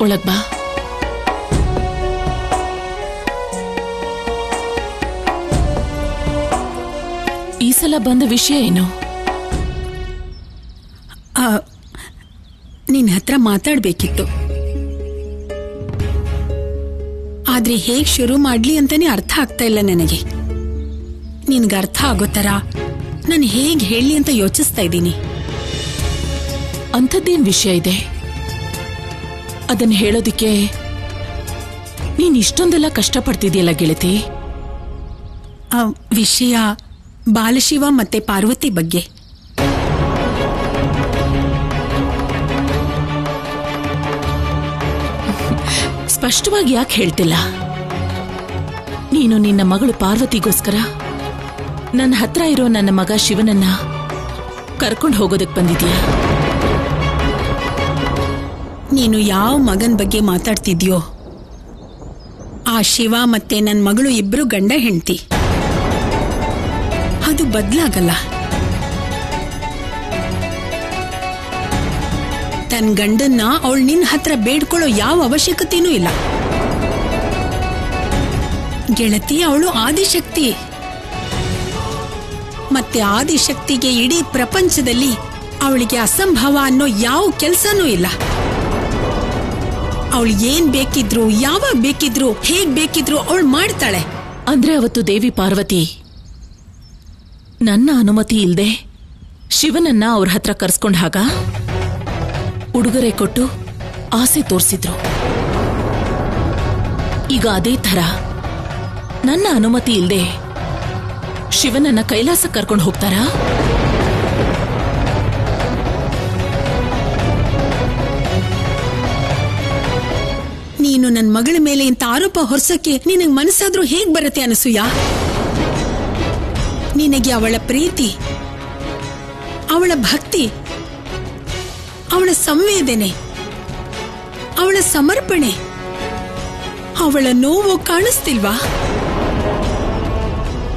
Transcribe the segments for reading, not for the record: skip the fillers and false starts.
ಒಳಗ್ ಬಾ. ಈ ಸಲ ಬಂದ ವಿಷಯ ಏನು? ನಿನ್ನ ಹತ್ರ ಮಾತಾಡ್ಬೇಕಿತ್ತು. ಆದ್ರೆ ಹೇಗ್ ಶುರು ಮಾಡ್ಲಿ ಅಂತಾನೆ ಅರ್ಥ ಆಗ್ತಾ ಇಲ್ಲ ನನಗೆ. ನಿನ್ಗೆ ಅರ್ಥ ಆಗೋ ತರ ನಾನು ಹೇಗ್ ಹೇಳಿ ಅಂತ ಯೋಚಿಸ್ತಾ ಇದ್ದೀನಿ. ಅಂಥದ್ದೇನ್ ವಿಷಯ ಇದೆ? ಅದನ್ನ ಹೇಳೋದಿಕ್ಕೆ ನೀನ್ ಇಷ್ಟೊಂದೆಲ್ಲ ಕಷ್ಟಪಡ್ತಿದ್ಯಲ್ಲ ಗೆಳತಿ. ವಿಷಯ ಬಾಲಶಿವ ಮತ್ತೆ ಪಾರ್ವತಿ ಬಗ್ಗೆ. ಸ್ಪಷ್ಟವಾಗಿ ಯಾಕೆ ಹೇಳ್ತಿಲ್ಲ? ನೀನು ನಿನ್ನ ಮಗಳು ಪಾರ್ವತಿಗೋಸ್ಕರ ನನ್ನ ಹತ್ರ ಇರೋ ನನ್ನ ಮಗ ಶಿವನನ್ನ ಕರ್ಕೊಂಡು ಹೋಗೋದಕ್ಕೆ ಬಂದಿದ್ಯಾ? ನೀನು ಯಾವ ಮಗನ್ ಬಗ್ಗೆ ಮಾತಾಡ್ತಿದ್ಯೋ ಆ ಶಿವ ಮತ್ತೆ ನನ್ನ ಮಗಳು ಇಬ್ರು ಗಂಡ ಹೆಂಡತಿ. ಅದು ಬದಲಾಗಲ್ಲ. ತನ್ನ ಗಂಡನ್ನ ಅವಳು ನಿನ್ನ ಹತ್ರ ಬೇಡ್ಕೊಳ್ಳೋ ಯಾವ ಅವಶ್ಯಕತೆನೂ ಇಲ್ಲ ಗೆಳತಿ. ಅವಳು ಆದಿಶಕ್ತಿ. ಮತ್ತೆ ಆದಿಶಕ್ತಿಗೆ ಇಡೀ ಪ್ರಪಂಚದಲ್ಲಿ ಅವಳಿಗೆ ಅಸಂಭವ ಅನ್ನೋ ಯಾವ ಕೆಲಸನೂ ಇಲ್ಲ. ಅವಳು ಏನ್ ಬೇಕಿದ್ರು, ಯಾವಾಗ ಬೇಕಿದ್ರು, ಹೇಗ್ ಬೇಕಿದ್ರು ಅವಳು ಮಾಡ್ತಾಳೆ. ಅಂದ್ರೆ ಅವತ್ತು ದೇವಿ ಪಾರ್ವತಿ ನನ್ನ ಅನುಮತಿ ಇಲ್ದೆ ಶಿವನನ್ನ ಅವ್ರ ಹತ್ರ ಕರ್ಸ್ಕೊಂಡ್ ಹಾಗ ಉಡುಗೊರೆ ಕೊಟ್ಟು ಆಸೆ ತೋರಿಸಿದ್ರು. ಈಗ ಅದೇ ಥರ ನನ್ನ ಅನುಮತಿ ಇಲ್ದೆ ಶಿವನನ್ನ ಕೈಲಾಸ ಕರ್ಕೊಂಡು ಹೋಗ್ತಾರಾ? ನೀನು ನನ್ನ ಮಗಳ ಮೇಲೆ ಇಂಥ ಆರೋಪ ಹೊರಸಕ್ಕೆ ನಿನಗೆ ಮನಸ್ಸಾದ್ರೂ ಹೇಗ್ ಬರುತ್ತೆ ಅನಸೂಯ? ನಿನಗೆ ಅವಳ ಪ್ರೀತಿ, ಅವಳ ಭಕ್ತಿ, ಅವಳ ಸಂವೇದನೆ, ಅವಳ ಸಮರ್ಪಣೆ, ಅವಳ ನೋವು ಕಾಣಿಸ್ತಿಲ್ವಾ?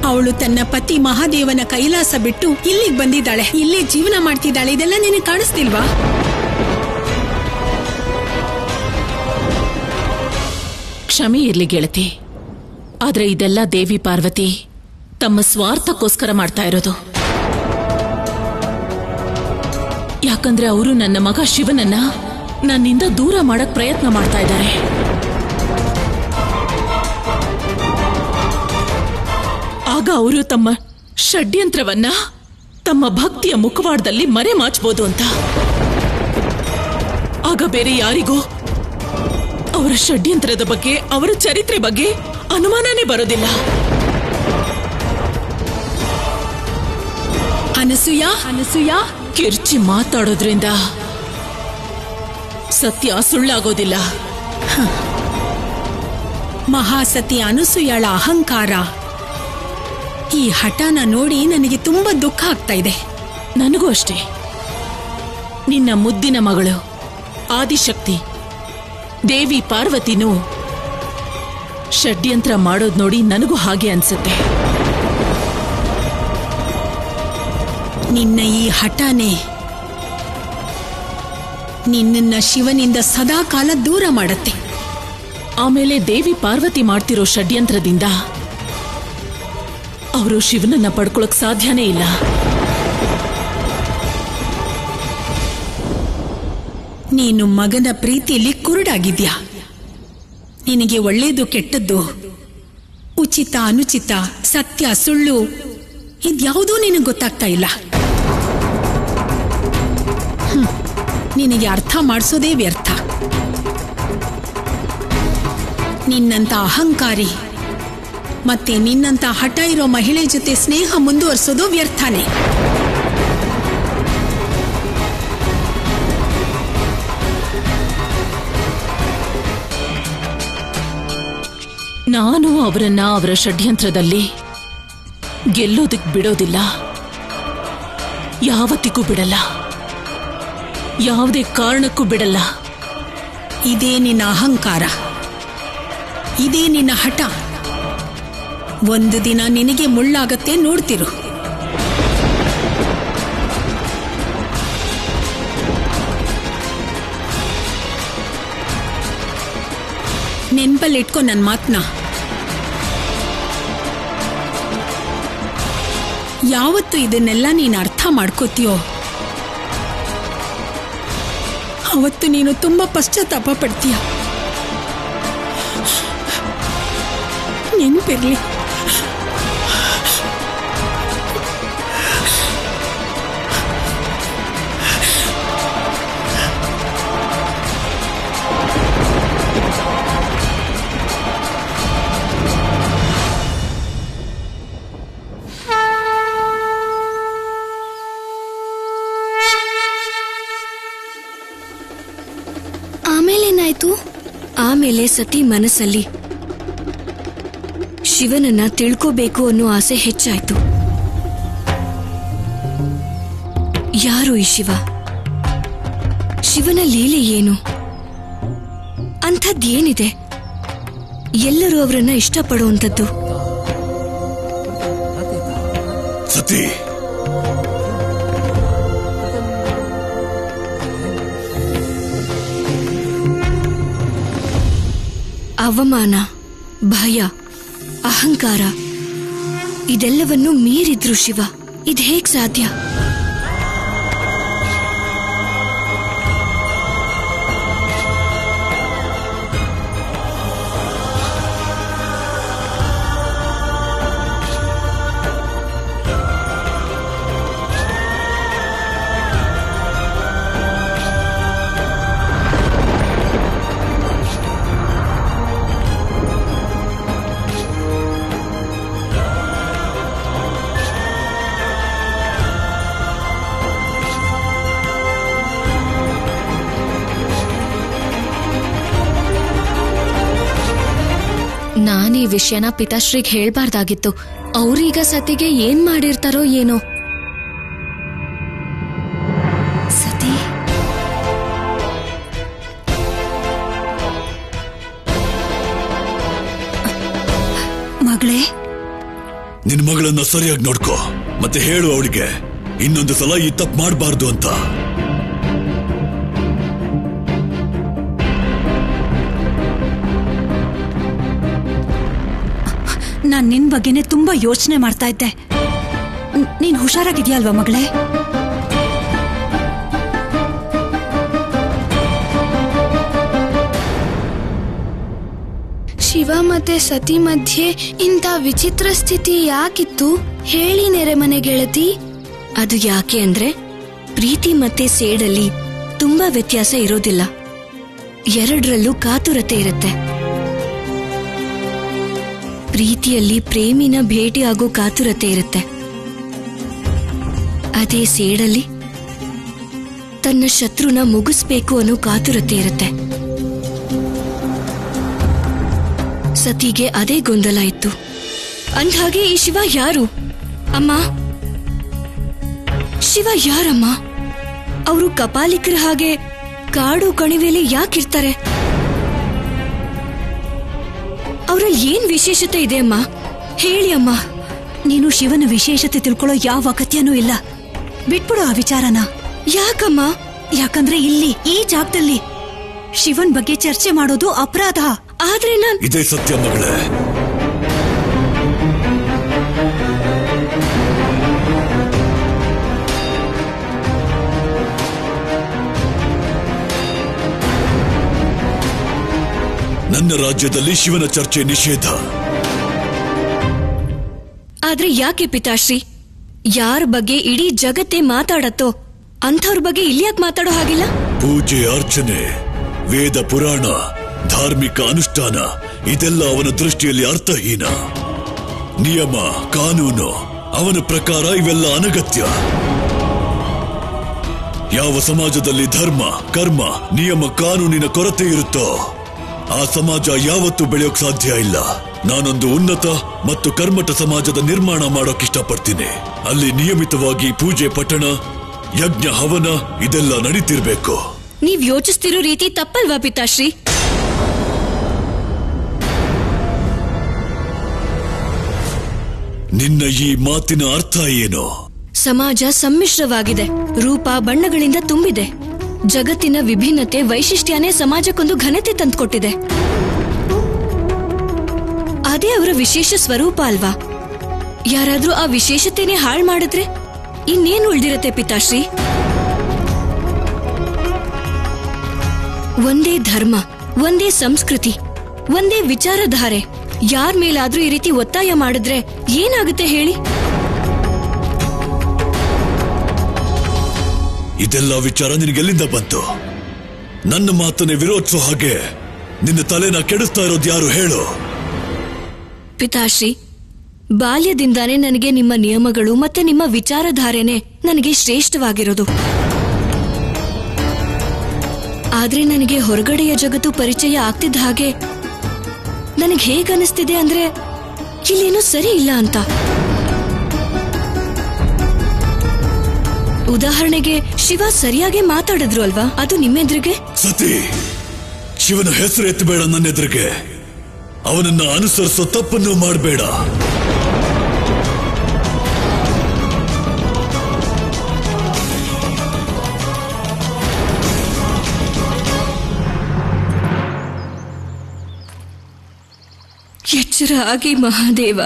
ಅವಳು ತನ್ನ ಪತಿ ಮಹಾದೇವನ ಕೈಲಾಸ ಬಿಟ್ಟು ಇಲ್ಲಿಗೆ ಬಂದಿದ್ದಾಳೆ, ಇಲ್ಲೇ ಜೀವನ ಮಾಡ್ತಿದ್ದಾಳೆ. ಇದೆಲ್ಲ ನಿನಗೆ ಕಾಣಿಸ್ತಿಲ್ವಾ? ಕ್ಷಮೆ ಇರ್ಲಿ ಗೆಳತಿ, ಆದ್ರೆ ಇದೆಲ್ಲ ದೇವಿ ಪಾರ್ವತಿ ತಮ್ಮ ಸ್ವಾರ್ಥಕ್ಕೋಸ್ಕರ ಮಾಡ್ತಾ ಇರೋದು. ಯಾಕಂದ್ರೆ ಅವರು ನನ್ನ ಮಗ ಶಿವನನ್ನ ನನ್ನಿಂದ ದೂರ ಮಾಡಕ್ ಪ್ರಯತ್ನ ಮಾಡ್ತಾ ಇದ್ದಾರೆ. ಆಗ ಅವರು ತಮ್ಮ ಷಡ್ಯಂತ್ರವನ್ನ ತಮ್ಮ ಭಕ್ತಿಯ ಮುಖವಾಡದಲ್ಲಿ ಮರೆ ಮಾಚಬಹುದು ಅಂತ. ಆಗ ಬೇರೆ ಯಾರಿಗೂ ಅವರ ಷಡ್ಯಂತ್ರದ ಬಗ್ಗೆ, ಅವರ ಚರಿತ್ರೆ ಬಗ್ಗೆ ಅನುಮಾನನೇ ಬರೋದಿಲ್ಲ. ಅನಸೂಯ ಕಿರ್ಚಿ ಮಾತಾಡೋದ್ರಿಂದ ಸತ್ಯ ಸುಳ್ಳಾಗೋದಿಲ್ಲ. ಮಹಾಸತಿ ಅನಸೂಯಳ ಅಹಂಕಾರ, ಈ ಹಠನ ನೋಡಿ ನನಗೆ ತುಂಬಾ ದುಃಖ ಆಗ್ತಾ ಇದೆ. ನನಗೂ ಅಷ್ಟೇ. ನಿನ್ನ ಮುದ್ದಿನ ಮಗಳು ಆದಿಶಕ್ತಿ ದೇವಿ ಪಾರ್ವತಿನೂ ಷಡ್ಯಂತ್ರ ಮಾಡೋದ್ ನೋಡಿ ನನಗೂ ಹಾಗೆ ಅನ್ಸುತ್ತೆ. ನಿನ್ನ ಈ ಹಠನೇ ನಿನ್ನ ಶಿವನಿಂದ ಸದಾ ಕಾಲ ದೂರ ಮಾಡುತ್ತೆ. ಆಮೇಲೆ ದೇವಿ ಪಾರ್ವತಿ ಮಾಡ್ತಿರೋ ಷಡ್ಯಂತ್ರದಿಂದ ಅವರು ಶಿವನನ್ನ ಪಡ್ಕೊಳಕ್ ಸಾಧ್ಯನೇ ಇಲ್ಲ. ನೀನು ಮಗನ ಪ್ರೀತಿಯಲ್ಲಿ ಕುರುಡಾಗಿದ್ಯಾ. ನಿನಗೆ ಒಳ್ಳೇದು ಕೆಟ್ಟದ್ದು, ಉಚಿತ ಅನುಚಿತ, ಸತ್ಯ ಸುಳ್ಳು ಇದ್ಯಾವುದೂ ನಿನಗೆ ಗೊತ್ತಾಗ್ತಾ ಇಲ್ಲ. ನಿನಗೆ ಅರ್ಥ ಮಾಡಿಸೋದೇ ವ್ಯರ್ಥ. ನಿನ್ನಂತ ಅಹಂಕಾರಿ ಮತ್ತೆ ನಿನ್ನಂತ ಹಠ ಇರೋ ಮಹಿಳೆ ಜೊತೆ ಸ್ನೇಹ ಮುಂದುವರಿಸೋದು ವ್ಯರ್ಥನೇ. ನಾನು ಅವರನ್ನ ಅವರ ಷಡ್ಯಂತ್ರದಲ್ಲಿ ಗೆಲ್ಲೋದಕ್ ಬಿಡೋದಿಲ್ಲ, ಯಾವತ್ತಿಗೂ ಬಿಡಲ್ಲ, ಯಾವುದೇ ಕಾರಣಕ್ಕೂ ಬಿಡಲ್ಲ. ಇದೇ ನಿನ್ನ ಅಹಂಕಾರ, ಇದೇ ನಿನ್ನ ಹಠ. ಒಂದು ದಿನ ನಿನಗೆ ಮುಳ್ಳಾಗತ್ತೆ, ನೋಡ್ತಿರು. ನೆನ್ಪಲ್ಲಿ ಇಟ್ಕೊ ನನ್ನ ಮಾತನ್ನ. ಯಾವತ್ತು ಇದನ್ನೆಲ್ಲ ನೀನು ಅರ್ಥ ಮಾಡ್ಕೋತೀಯೋ ಅವತ್ತು ನೀನು ತುಂಬಾ ಪಶ್ಚಾತ್ತಾಪ ಪಡ್ತೀಯ. ನೆನಪಿರ್ಲಿ. ಆಮೇಲೇನಾಯ್ತು? ಆಮೇಲೆ ಸತಿ ಮನಸ್ಸಲ್ಲಿ ಶಿವನನ್ನ ತಿಳ್ಕೋಬೇಕು ಅನ್ನೋ ಆಸೆ ಹೆಚ್ಚಾಯ್ತು. ಯಾರು ಈ ಶಿವ? ಶಿವನ ಲೀಲೆ ಏನು? ಅಂಥದ್ದೇನಿದೆ ಎಲ್ಲರೂ ಅವರನ್ನ ಇಷ್ಟಪಡುವಂಥದ್ದು? ಸತಿ, ಅವಮಾನ, ಭಯ, ಅಹಂಕಾರ ಇದೆಲ್ಲವನ್ನು ಮೀರಿದ್ರು ಶಿವ. ಇದು ಹೇಗ್ ಸಾಧ್ಯ? ನಾನೀ ವಿಷಯನ ಪಿತಾಶ್ರೀಗ್ ಹೇಳ್ಬಾರ್ದಾಗಿತ್ತು. ಅವ್ರೀಗ ಸತಿಗೆ ಏನ್ ಮಾಡಿರ್ತಾರೋ ಏನೋ. ಸತಿ, ಮಗಳೇ, ನಿನ್ ಮಗಳನ್ನ ಸರಿಯಾಗಿ ನೋಡ್ಕೋ, ಮತ್ತೆ ಹೇಳು ಅವಳಿಗೆ ಇನ್ನೊಂದು ಸಲ ಈ ತಪ್ಪು ಮಾಡಬಾರ್ದು ಅಂತ. ನಾನ್ ನಿನ್ ಬಗ್ಗೆನೆ ತುಂಬಾ ಯೋಚನೆ ಮಾಡ್ತಾ ಇದ್ದೆ. ನೀನ್ ಹುಷಾರಾಗಿದ್ಯಲ್ವಾ ಮಗಳೇ? ಶಿವ ಮತ್ತೆ ಸತಿ ಮಧ್ಯೆ ಇಂಥ ವಿಚಿತ್ರ ಸ್ಥಿತಿ ಯಾಕಿತ್ತು ಹೇಳಿ ನೆರೆಮನೆ ಗೆಳತಿ. ಅದು ಯಾಕೆ ಅಂದ್ರೆ ಪ್ರೀತಿ ಮತ್ತೆ ಸೇಡಲ್ಲಿ ತುಂಬಾ ವ್ಯತ್ಯಾಸ ಇರೋದಿಲ್ಲ. ಎರಡರಲ್ಲೂ ಕಾತುರತೆ ಇರುತ್ತೆ. ಪ್ರೀತಿಯಲ್ಲಿ ಪ್ರೇಮಿನ ಭೇಟಿ ಆಗೋ ಕಾತುರತೆ ಇರುತ್ತೆ. ಅದೇ ಸೇಡಲ್ಲಿ ತನ್ನ ಶತ್ರುನ ಮುಗಿಸ್ಬೇಕು ಅನ್ನೋ ಕಾತುರತೆ ಇರುತ್ತೆ. ಸತಿಗೆ ಅದೇ ಗೊಂದಲ ಇತ್ತು. ಅಂದ್ಹಾಗೆ ಈ ಶಿವ ಯಾರು? ಅಮ್ಮ, ಶಿವ ಯಾರಮ್ಮ? ಅವರು ಕಪಾಲಿಕರ ಹಾಗೆ ಕಾಡು ಕಣಿವೆಯಲ್ಲಿ ಯಾಕಿರ್ತಾರೆ? ಅವರಲ್ಲಿ ಏನ್ ವಿಶೇಷತೆ ಇದೆ ಅಮ್ಮ? ಹೇಳಿ ಅಮ್ಮ. ನೀನು ಶಿವನ ವಿಶೇಷತೆ ತಿಳ್ಕೊಳ್ಳೋ ಯಾವ ಅಗತ್ಯನೂ ಇಲ್ಲ. ಬಿಟ್ಬಿಡು ಆ ವಿಚಾರನ. ಯಾಕಮ್ಮ? ಯಾಕಂದ್ರೆ ಇಲ್ಲಿ ಈ ಜಾಗದಲ್ಲಿ ಶಿವನ್ ಬಗ್ಗೆ ಚರ್ಚೆ ಮಾಡೋದು ಅಪರಾಧ. ಆದ್ರೆ ಇದೇ ಸತ್ಯ ಮಗಳೇ. ನನ್ನ ರಾಜ್ಯದಲ್ಲಿ ಶಿವನ ಚರ್ಚೆ ನಿಷೇಧ. ಆದ್ರೆ ಯಾಕೆ ಪಿತಾಶ್ರೀ? ಯಾರ ಬಗ್ಗೆ ಇಡೀ ಜಗತ್ತೇ ಮಾತಾಡತ್ತೋ ಅಂಥವ್ರ ಬಗ್ಗೆ ಇಲ್ಲಿ ಯಾಕೆ ಮಾತಾಡೋ ಹಾಗಿಲ್ಲ? ಪೂಜೆ, ಅರ್ಚನೆ, ವೇದ ಪುರಾಣ, ಧಾರ್ಮಿಕ ಅನುಷ್ಠಾನ ಇದೆಲ್ಲ ಅವನ ದೃಷ್ಟಿಯಲ್ಲಿ ಅರ್ಥಹೀನ. ನಿಯಮ, ಕಾನೂನು ಅವನ ಪ್ರಕಾರ ಇವೆಲ್ಲ ಅನಗತ್ಯ. ಯಾವ ಸಮಾಜದಲ್ಲಿ ಧರ್ಮ, ಕರ್ಮ, ನಿಯಮ, ಕಾನೂನಿನ ಕೊರತೆ ಇರುತ್ತೋ ಆ ಸಮಾಜ ಯಾವತ್ತೂ ಬೆಳೆಯೋಕ್ ಸಾಧ್ಯ ಇಲ್ಲ. ನಾನೊಂದು ಉನ್ನತ ಮತ್ತು ಕರ್ಮಠ ಸಮಾಜದ ನಿರ್ಮಾಣ ಮಾಡೋಕ್ ಇಷ್ಟಪಡ್ತೀನಿ. ಅಲ್ಲಿ ನಿಯಮಿತವಾಗಿ ಪೂಜೆ, ಪಠಣ, ಯಜ್ಞ, ಹವನ ಇದೆಲ್ಲ ನಡೀತಿರ್ಬೇಕು. ನೀವ್ ಯೋಚಿಸ್ತಿರೋ ರೀತಿ ತಪ್ಪಲ್ವಾ ಪಿತಾಶ್ರೀ? ನಿನ್ನ ಈ ಮಾತಿನ ಅರ್ಥ ಏನು? ಸಮಾಜ ಸಮ್ಮಿಶ್ರವಾಗಿದೆ, ರೂಪ ಬಣ್ಣಗಳಿಂದ ತುಂಬಿದೆ. ಜಗತ್ತಿನ ವಿಭಿನ್ನತೆ, ವೈಶಿಷ್ಟ್ಯನೇ ಸಮಾಜಕ್ಕೊಂದು ಘನತೆ ತಂದುಕೊಟ್ಟಿದೆ. ಅದೇ ಅವರ ವಿಶೇಷ ಸ್ವರೂಪ ಅಲ್ವಾ? ಯಾರಾದ್ರೂ ಆ ವಿಶೇಷತೆನೇ ಹಾಳು ಮಾಡಿದ್ರೆ ಇನ್ನೇನು ಉಳ್ದಿರತ್ತೆ ಪಿತಾಶ್ರೀ? ಒಂದೇ ಧರ್ಮ, ಒಂದೇ ಸಂಸ್ಕೃತಿ, ಒಂದೇ ವಿಚಾರಧಾರೆ ಯಾರ ಮೇಲಾದ್ರೂ ಈ ರೀತಿ ಒತ್ತಾಯ ಮಾಡಿದ್ರೆ ಏನಾಗುತ್ತೆ ಹೇಳಿ? ಇದೆಲ್ಲ ವಿಚಾರ ನಿನಗೆಲ್ಲಿಂದ ಬಂತು? ನನ್ನ ಮಾತನ್ನೇ ವಿರೋಧಿಸೋ ಹಾಗೆ ನಿನ್ನ ತಲೆನ ಕೆಡಿಸ್ತಾ ಇರೋದು ಯಾರು ಹೇಳು? ಪಿತಾಶ್ರೀ, ಬಾಲ್ಯದಿಂದಾನೇ ನನಗೆ ನಿಮ್ಮ ನಿಯಮಗಳು ಮತ್ತೆ ನಿಮ್ಮ ವಿಚಾರಧಾರೆನೆ ನನಗೆ ಶ್ರೇಷ್ಠವಾಗಿರೋದು. ಆದ್ರೆ ನನಗೆ ಹೊರಗಡೆಯ ಜಗತ್ತು ಪರಿಚಯ ಆಗ್ತಿದ್ದ ಹಾಗೆ ನನಗೆ ಹೇಗನ್ನಿಸ್ತಿದೆ ಅಂದ್ರೆ ಇಲ್ಲೇನೂ ಸರಿ ಇಲ್ಲ ಅಂತ. ಉದಾಹರಣೆಗೆ ಶಿವ ಸರಿಯಾಗಿ ಮಾತಾಡಿದ್ರು ಅಲ್ವಾ, ಅದು ನಿಮ್ಮೆದ್ರಿಗೆ? ಸತಿ, ಶಿವನ ಹೆಸರು ಎತ್ತಬೇಡ ನನ್ನ ಎದುರಿಗೆ. ಅವನನ್ನ ಅನುಸರಿಸೋ ತಪ್ಪನ್ನು ಮಾಡಬೇಡ. ಎಚ್ಚರ ಆಗಿ ಮಹಾದೇವ,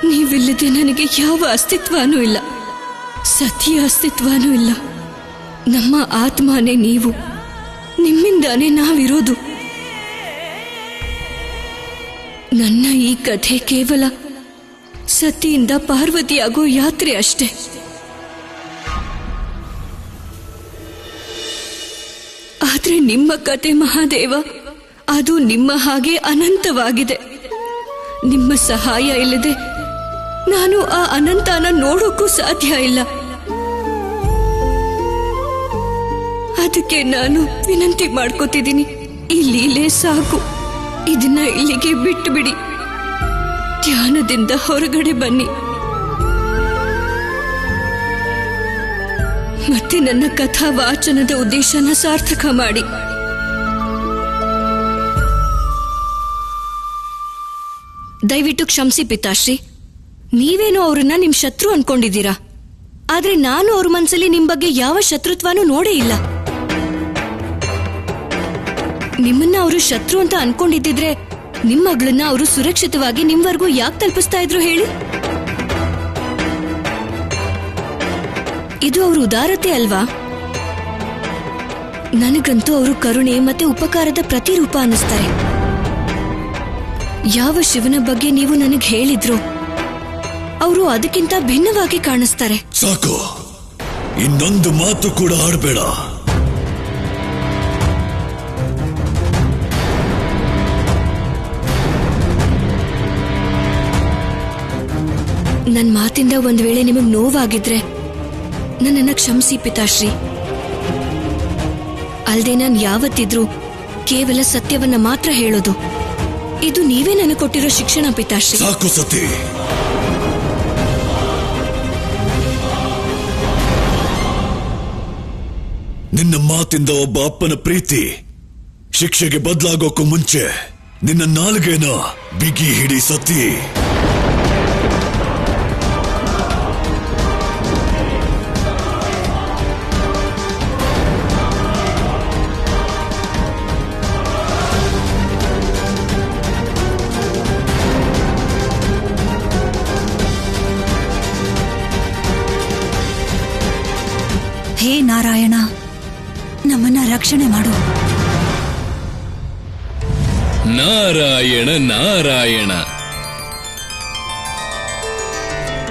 ನೀವಿಲ್ಲದೆ ನನಗೆ ಯಾವ ಅಸ್ತಿತ್ವನೂ ಇಲ್ಲ, ಸತಿಯ ಅಸ್ತಿತ್ವನೂ ಇಲ್ಲ. ನಮ್ಮ ಆತ್ಮನೇ ನೀವು, ನಿಮ್ಮಿಂದಾನೇ ನಾವಿರೋದು. ನನ್ನ ಈ ಕಥೆ ಕೇವಲ ಸತಿಯಿಂದ ಪಾರ್ವತಿಯಾಗೋ ಯಾತ್ರೆ ಅಷ್ಟೇ. ಆದ್ರೆ ನಿಮ್ಮ ಕತೆ ಮಹಾದೇವ, ಅದು ನಿಮ್ಮ ಹಾಗೆ ಅನಂತವಾಗಿದೆ. ನಿಮ್ಮ ಸಹಾಯ ಇಲ್ಲದೆ ನಾನು ಆ ಅನಂತನ ನೋಡೋಕ್ಕೂ ಸಾಧ್ಯ ಇಲ್ಲ. ಅದಕ್ಕೆ ನಾನು ವಿನಂತಿ ಮಾಡ್ಕೋತಿದ್ದೀನಿ, ಈ ಲೀಲೆ ಸಾಕು, ಇದನ್ನ ಇಲ್ಲಿಗೆ ಬಿಟ್ಟು ಬಿಡಿ. ಧ್ಯಾನದಿಂದ ಹೊರಗಡೆ ಬನ್ನಿ, ಮತ್ತೆ ನನ್ನ ಕಥಾ ವಾಚನದ ಉದ್ದೇಶನ ಸಾರ್ಥಕ ಮಾಡಿ. ದಯವಿಟ್ಟು ಕ್ಷಮಿಸಿ ಪಿತಾಶ್ರೀ, ನೀವೇನೋ ಅವ್ರನ್ನ ನಿಮ್ ಶತ್ರು ಅನ್ಕೊಂಡಿದ್ದೀರಾ, ಆದ್ರೆ ನಾನು ಅವ್ರ ಮನ್ಸಲ್ಲಿ ನಿಮ್ ಬಗ್ಗೆ ಯಾವ ಶತ್ರುತ್ವನೂ ನೋಡೇ ಇಲ್ಲ. ನಿಮ್ಮನ್ನ ಅವರು ಶತ್ರು ಅಂತ ಅನ್ಕೊಂಡಿದ್ದಿದ್ರೆ ನಿಮ್ಮ ಮಗಳನ್ನ ಅವರು ಸುರಕ್ಷಿತವಾಗಿ ನಿಮ್ವರೆಗೂ ಯಾಕೆ ತಲುಪಿಸ್ತಾ ಇದ್ರು ಹೇಳಿ? ಇದು ಅವ್ರ ಉದಾರತೆ ಅಲ್ವಾ? ನನಗಂತೂ ಅವರು ಕರುಣೆ ಮತ್ತೆ ಉಪಕಾರದ ಪ್ರತಿರೂಪ ಅನ್ನಿಸ್ತಾರೆ. ಯಾವ ಶಿವನ ಬಗ್ಗೆ ನೀವು ನನಗೆ ಹೇಳಿದ್ರು ಅವರು ಅದಕ್ಕಿಂತ ಭಿನ್ನವಾಗಿ ಕಾಣಿಸ್ತಾರೆ. ಸಾಕು, ಇನ್ನೊಂದು ಮಾತು ಕೂಡ ಆಡಬೇಡ. ನನ್ ಮಾತಿಂದ ಒಂದ್ ವೇಳೆ ನಿಮಗ್ ನೋವಾಗಿದ್ರೆ ನನ್ನನ್ನ ಕ್ಷಮಿಸಿ ಪಿತಾಶ್ರೀ. ಅಲ್ದೆ ನಾನ್ ಯಾವತ್ತಿದ್ರೂ ಕೇವಲ ಸತ್ಯವನ್ನ ಮಾತ್ರ ಹೇಳೋದು. ಇದು ನೀವೇ ನನಗೆ ಕೊಟ್ಟಿರೋ ಶಿಕ್ಷಣ ಪಿತಾಶ್ರೀ. ಸಾಕು ಸತಿ, ನಿನ್ನ ಮಾತಿಂದ ಒಬ್ಬ ಅಪ್ಪನ ಪ್ರೀತಿ ಶಿಕ್ಷೆಗೆ ಬದಲಾಗೋಕ್ಕೂ ಮುಂಚೆ ನಿನ್ನ ನಾಲ್ಗೆನ ಬಿಗಿ ಹಿಡಿ ಸತಿ. ಹೇ ನಾರಾಯಣ, ನಮ್ಮನ್ನ ರಕ್ಷಣೆ ಮಾಡು. ನಾರಾಯಣ ನಾರಾಯಣ.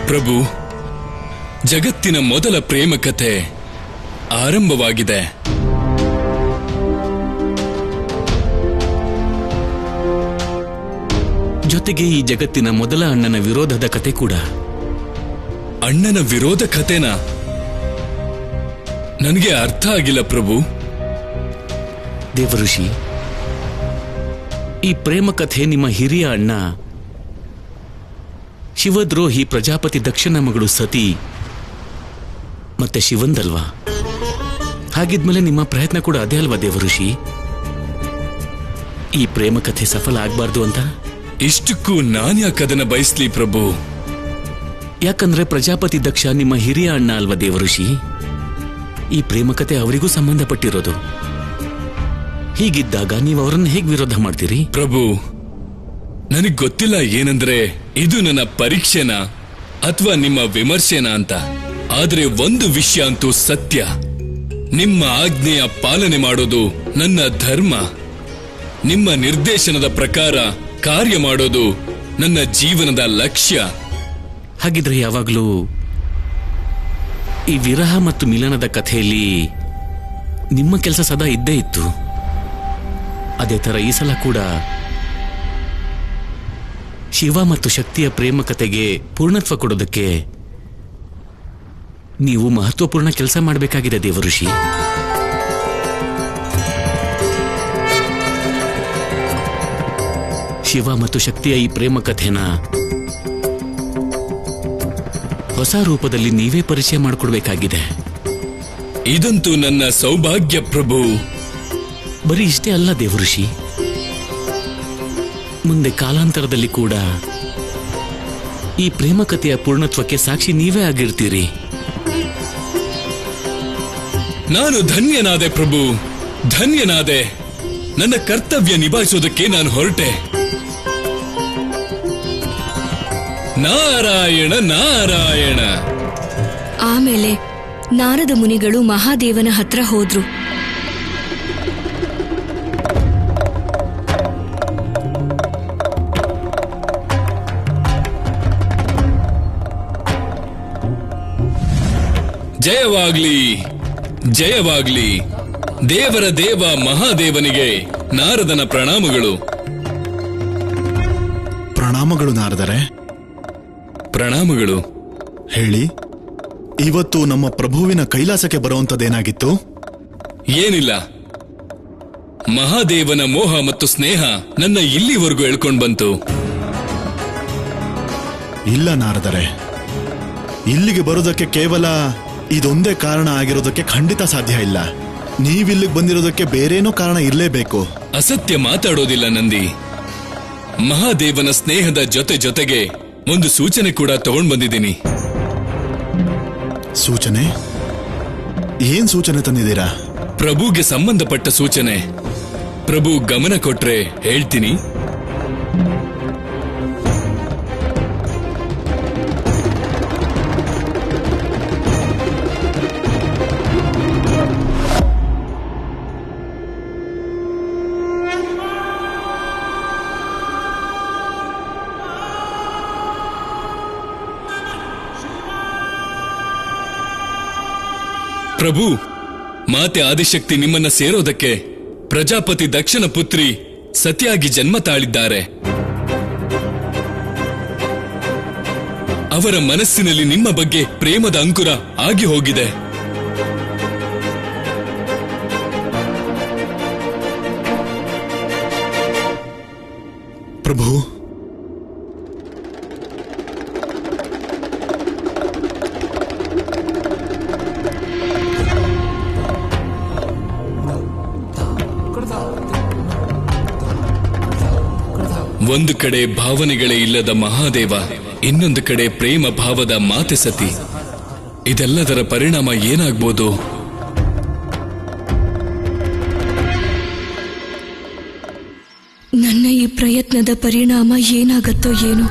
ಪ್ರಭು, ಜಗತ್ತಿನ ಮೊದಲ ಪ್ರೇಮ ಕಥೆ ಆರಂಭವಾಗಿದೆ. ಜೊತೆಗೆ ಈ ಜಗತ್ತಿನ ಮೊದಲ ಅಣ್ಣನ ವಿರೋಧದ ಕತೆ ಕೂಡ. ಅಣ್ಣನ ವಿರೋಧ ಕಥೆನಾ? ನನಗೆ ಅರ್ಥ ಆಗಿಲ್ಲ ಪ್ರಭು. ದೇವಋಷಿ, ಈ ಪ್ರೇಮ ಕಥೆ ನಿಮ್ಮ ಹಿರಿಯ ಅಣ್ಣ ಶಿವದ್ರೋಹಿ ಪ್ರಜಾಪತಿ ದಕ್ಷನ ಮಗಳು ಸತಿ ಮತ್ತೆ ಶಿವಂದಲ್ವಾ? ಹಾಗಿದ್ಮೇಲೆ ನಿಮ್ಮ ಪ್ರಯತ್ನ ಕೂಡ ಅದೇ ಅಲ್ವಾ ದೇವಋಷಿ? ಈ ಪ್ರೇಮ ಕಥೆ ಸಫಲ ಆಗ್ಬಾರ್ದು ಅಂತ? ಇಷ್ಟಕ್ಕೂ ನಾನ್ಯಾಕೆ ಅದನ್ನ ಬಯಸ್ಲಿ ಪ್ರಭು? ಯಾಕಂದ್ರೆ ಪ್ರಜಾಪತಿ ದಕ್ಷ ನಿಮ್ಮ ಹಿರಿಯ ಅಣ್ಣ ಅಲ್ವಾ ದೇವಋಷಿ? ಈ ಪ್ರೇಮ ಕಥೆ ಅವರಿಗೂ ಸಂಬಂಧಪಟ್ಟಿರೋದು. ಹೀಗಿದ್ದಾಗ ನೀವು ಅವರನ್ನು ಹೇಗೆ ವಿರೋಧ ಮಾಡ್ತೀರಿ? ಪ್ರಭು, ನನಗ್ ಗೊತ್ತಿಲ್ಲ ಏನಂದ್ರೆ ಇದು ನನ್ನ ಪರೀಕ್ಷೆನಾ ಅಥವಾ ನಿಮ್ಮ ವಿಮರ್ಶೆನಾ ಅಂತ. ಆದ್ರೆ ಒಂದು ವಿಷಯ ಅಂತೂ ಸತ್ಯ, ನಿಮ್ಮ ಆಜ್ಞೆಯ ಪಾಲನೆ ಮಾಡೋದು ನನ್ನ ಧರ್ಮ. ನಿಮ್ಮ ನಿರ್ದೇಶನದ ಪ್ರಕಾರ ಕಾರ್ಯ ಮಾಡೋದು ನನ್ನ ಜೀವನದ ಲಕ್ಷ್ಯ. ಹಾಗಿದ್ರೆ ಯಾವಾಗಲೂ ಈ ವಿರಹ ಮತ್ತು ಮಿಲನದ ಕಥೆಯಲ್ಲಿ ನಿಮ್ಮ ಕೆಲಸ ಸದಾ ಇದ್ದೇ ಇತ್ತು. ಅದೇ ತರ ಈ ಸಲ ಕೂಡ ಶಿವ ಮತ್ತು ಶಕ್ತಿಯ ಪ್ರೇಮ ಕಥೆಗೆ ಪೂರ್ಣತ್ವ ಕೊಡೋದಕ್ಕೆ ನೀವು ಮಹತ್ವಪೂರ್ಣ ಕೆಲಸ ಮಾಡಬೇಕಾಗಿದೆ ದೇವಋಷಿ. ಶಿವ ಮತ್ತು ಶಕ್ತಿಯ ಈ ಪ್ರೇಮ ಕಥೆನ ಹೊಸ ರೂಪದಲ್ಲಿ ನೀವೇ ಪರಿಚಯ ಮಾಡಿಕೊಡ್ಬೇಕಾಗಿದೆ. ಇದಂತೂ ನನ್ನ ಸೌಭಾಗ್ಯ ಪ್ರಭು. ಬರೀ ಇಷ್ಟೇ ಅಲ್ಲ ದೇವಋಷಿ, ಮುಂದೆ ಕಾಲಾಂತರದಲ್ಲಿ ಕೂಡ ಈ ಪ್ರೇಮ ಕಥೆಯ ಪೂರ್ಣತ್ವಕ್ಕೆ ಸಾಕ್ಷಿ ನೀವೇ ಆಗಿರ್ತೀರಿ. ನಾನು ಧನ್ಯನಾದೆ ಪ್ರಭು, ಧನ್ಯನಾದೆ. ನನ್ನ ಕರ್ತವ್ಯ ನಿಭಾಯಿಸೋದಕ್ಕೆ ನಾನು ಹೊರಟೆ. ನಾರಾಯಣ ನಾರಾಯಣ. ಆಮೇಲೆ ನಾರದ ಮುನಿಗಳು ಮಹಾದೇವನ ಹತ್ರ ಹೋದ್ರು. ಜಯವಾಗ್ಲಿ, ಜಯವಾಗ್ಲಿ. ದೇವರ ದೇವ ಮಹಾದೇವನಿಗೆ ನಾರದನ ಪ್ರಣಾಮಗಳು. ಪ್ರಣಾಮಗಳು ನಾರದರೆ. ಪ್ರಣಾಮಗಳು. ಹೇಳಿ, ಇವತ್ತು ನಮ್ಮ ಪ್ರಭುವಿನ ಕೈಲಾಸಕ್ಕೆ ಬರುವಂತದ್ದೇನಾಗಿತ್ತು? ಏನಿಲ್ಲ, ಮಹಾದೇವನ ಮೋಹ ಮತ್ತು ಸ್ನೇಹ ನನ್ನ ಇಲ್ಲಿವರೆಗೂ ಎಳ್ಕೊಂಡ್ ಬಂತು. ಇಲ್ಲ ನಾರದರೆ, ಇಲ್ಲಿಗೆ ಬರೋದಕ್ಕೆ ಕೇವಲ ಇದೊಂದೇ ಕಾರಣ ಆಗಿರೋದಕ್ಕೆ ಖಂಡಿತ ಸಾಧ್ಯ ಇಲ್ಲ. ನೀವಿಲ್ಲಿಗೆ ಬಂದಿರೋದಕ್ಕೆ ಬೇರೇನೋ ಕಾರಣ ಇರಲೇಬೇಕು. ಅಸತ್ಯ ಮಾತಾಡೋದಿಲ್ಲ ನಂದಿ. ಮಹಾದೇವನ ಸ್ನೇಹದ ಜೊತೆಗೆ ಒಂದು ಸೂಚನೆ ಕೂಡ ತಗೊಂಡ್ ಬಂದಿದ್ದೀನಿ. ಸೂಚನೆ? ಏನ್ ಸೂಚನೆ ತಂದಿದ್ದೀರಾ? ಪ್ರಭುಗೆ ಸಂಬಂಧಪಟ್ಟ ಸೂಚನೆ. ಪ್ರಭು ಗಮನ ಕೊಟ್ರೆ ಹೇಳ್ತೀನಿ. ಪ್ರಭು, ಮಾತೆ ಆದಿಶಕ್ತಿ ನಿಮ್ಮನ್ನ ಸೇರೋದಕ್ಕೆ ಪ್ರಜಾಪತಿ ದಕ್ಷನ ಪುತ್ರಿ ಸತಿಯಾಗಿ ಜನ್ಮ ತಾಳಿದ್ದಾರೆ. ಅವರ ಮನಸ್ಸಿನಲ್ಲಿ ನಿಮ್ಮ ಬಗ್ಗೆ ಪ್ರೇಮದ ಅಂಕುರ ಆಗಿ ಹೋಗಿದೆ. ಪ್ರಭು, ಒಂದು ಕಡೆ ಭಾವನೆಗಳೇ ಇಲ್ಲದ ಮಹಾದೇವ, ಇನ್ನೊಂದು ಕಡೆ ಪ್ರೇಮ ಭಾವದ ಮಾತೆ ಸತಿ. ಇದೆಲ್ಲದರ ಪರಿಣಾಮ ಏನಾಗ್ಬೋದು? ನನ್ನ ಈ ಪ್ರಯತ್ನದ ಪರಿಣಾಮ ಏನಾಗತ್ತೋ ಏನೋ,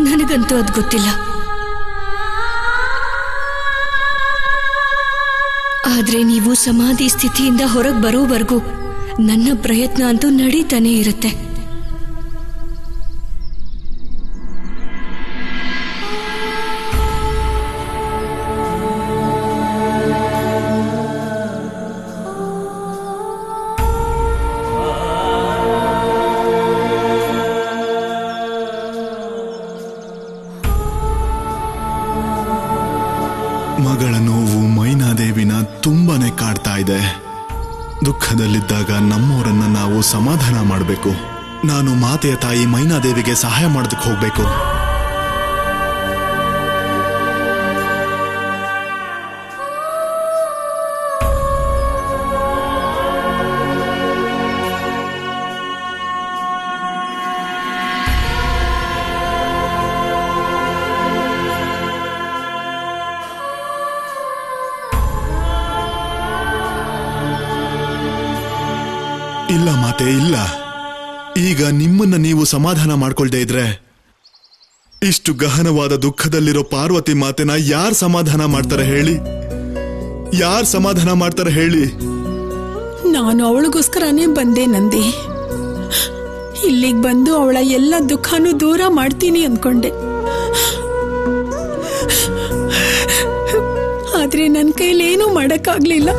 ನನಗಂತೂ ಅದು ಗೊತ್ತಿಲ್ಲ. ಆದ್ರೆ ನೀವು ಸಮಾಧಿ ಸ್ಥಿತಿಯಿಂದ ಹೊರಗೆ ಬರೋವರೆಗೂ ನನ್ನ ಪ್ರಯತ್ನ ಅಂತೂ ನಡೀತಾನೆ ಇರುತ್ತೆ. ಮಗಳ ನೋವು ಮೈನಾದೇವಿನ ತುಂಬಾನೇ ಕಾಡ್ತಾ ಇದೆ. ದುಃಖದಲ್ಲಿದ್ದಾಗ ನಮ್ಮವರನ್ನ ನಾವು ಸಮಾಧಾನ ಮಾಡಬೇಕು. ನಾನು ಮಾತೆಯ ತಾಯಿ ಮೈನಾದೇವಿಗೆ ಸಹಾಯ ಮಾಡೋದಕ್ಕೆ ಹೋಗ್ಬೇಕು. ಇಲ್ಲ ಮಾತೆ, ಇಲ್ಲ. ಈಗ ನಿಮ್ಮನ್ನ ನೀವು ಸಮಾಧಾನ ಮಾಡ್ಕೊಳ್ದೇ ಇದ್ರೆ ಇಷ್ಟು ಗಹನವಾದ ದುಃಖದಲ್ಲಿರೋ ಪಾರ್ವತಿ ಮಾತೆನ ಯಾರ್ ಸಮಾಧಾನ ಮಾಡ್ತಾರೆ ಹೇಳಿ? ಯಾರ್ ಸಮಾಧಾನ ಮಾಡ್ತಾರೆ ಹೇಳಿ? ನಾನು ಅವಳಿಗೋಸ್ಕರನೇ ಬಂದೆ ನಂದಿ. ಇಲ್ಲಿಗೆ ಬಂದು ಅವಳ ಎಲ್ಲ ದುಃಖನೂ ದೂರ ಮಾಡ್ತೀನಿ ಅನ್ಕೊಂಡೆ. ಆದ್ರೆ ನನ್ನ ಕೈಲೇನೂ ಮಾಡಕ್ಕಾಗ್ಲಿಲ್ಲ.